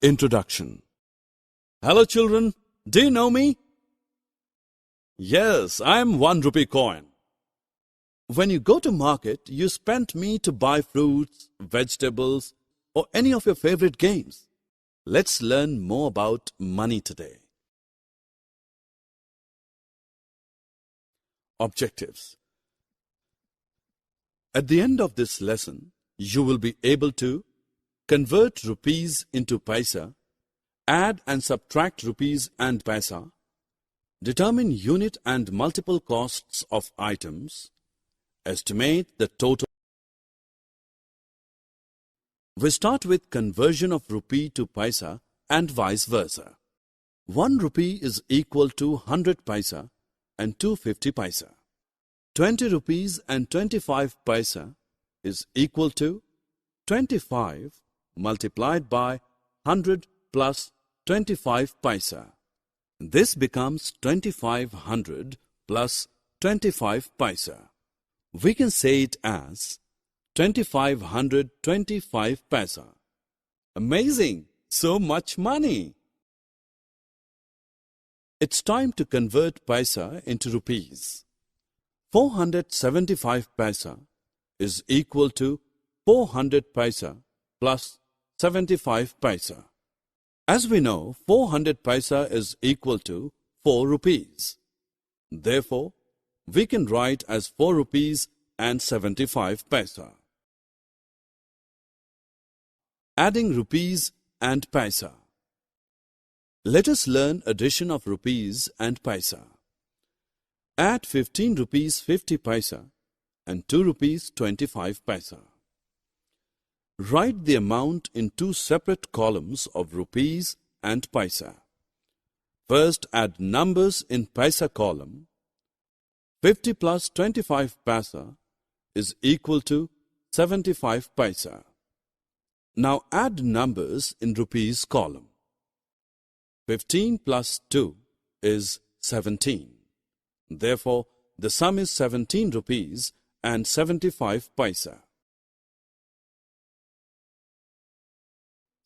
Introduction. Hello children, do you know me? Yes, I am 1 rupee coin. When you go to market, you spend me to buy fruits, vegetables, or any of your favorite games. Let's learn more about money today. Objectives. At the end of this lesson, you will be able to convert rupees into paisa, add and subtract rupees and paisa, determine unit and multiple costs of items, estimate the total. We start with conversion of rupee to paisa and vice versa. 1 rupee is equal to 100 paisa and 250 paisa. 20 rupees and 25 paisa is equal to 25 multiplied by 100 plus 25 paisa. This becomes 2500 plus 25 paisa. We can say it as 2525 paisa. Amazing! So much money! It's time to convert paisa into rupees. 475 paisa is equal to 400 paisa plus 75 paisa. As we know, 400 paisa is equal to 4 rupees. Therefore, we can write as 4 rupees and 75 paisa. Adding rupees and paisa. Let us learn addition of rupees and paisa. Add 15 rupees 50 paisa and 2 rupees 25 paisa. Write the amount in 2 separate columns of rupees and paisa. First add numbers in paisa column. 50 plus 25 paisa is equal to 75 paisa. Now add numbers in rupees column. 15 plus 2 is 17. Therefore, the sum is 17 rupees and 75 paisa.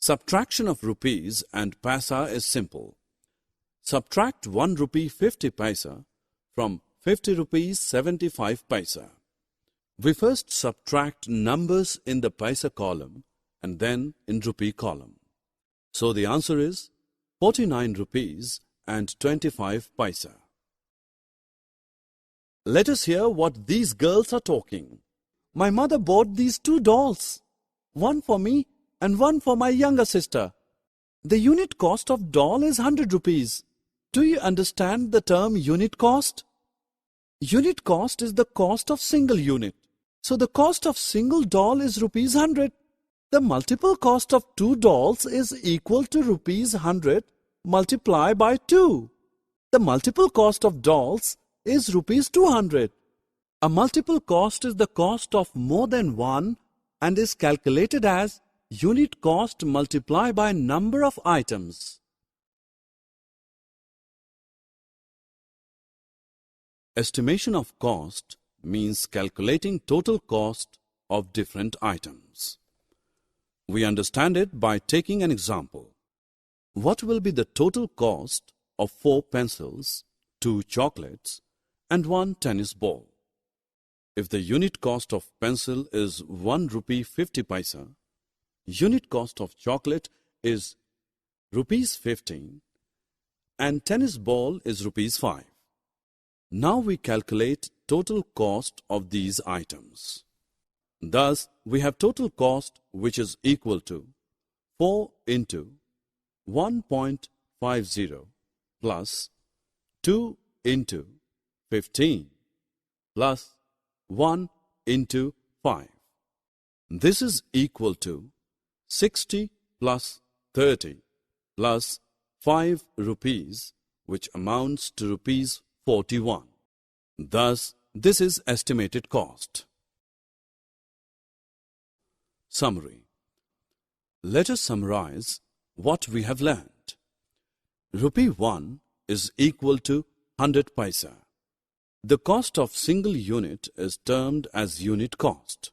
Subtraction of rupees and paisa is simple. Subtract 1 rupee 50 paisa from 50 rupees 75 paisa. We first subtract numbers in the paisa column and then in rupee column. So the answer is 49 rupees and 25 paisa. Let us hear what these girls are talking. My mother bought these 2 dolls, one for me and one for my younger sister. The unit cost of doll is 100 rupees. Do you understand the term unit cost? Unit cost is the cost of single unit. So the cost of single doll is rupees 100. The multiple cost of 2 dolls is equal to rupees 100 multiplied by 2. The multiple cost of dolls is rupees 200. A multiple cost is the cost of more than one and is calculated as unit cost multiplied by number of items. Estimation of cost means calculating total cost of different items. We understand it by taking an example. What will be the total cost of 4 pencils, 2 chocolates, and 1 tennis ball? If the unit cost of pencil is 1 rupee 50 paisa, unit cost of chocolate is rupees 15 and tennis ball is rupees 5. Now we calculate total cost of these items. Thus, we have total cost which is equal to 4 into 1.50 plus 2 into 15 plus 1 into 5. This is equal to 60 plus 30 plus 5 rupees, which amounts to rupees 41. Thus, this is estimated cost. Summary. Let us summarize what we have learned. Rupee 1 is equal to 100 paisa. The cost of single unit is termed as unit cost.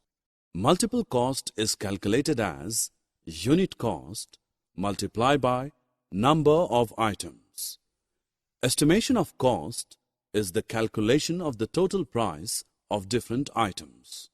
Multiple cost is calculated as unit cost multiply by number of items. Estimation of cost is the calculation of the total price of different items.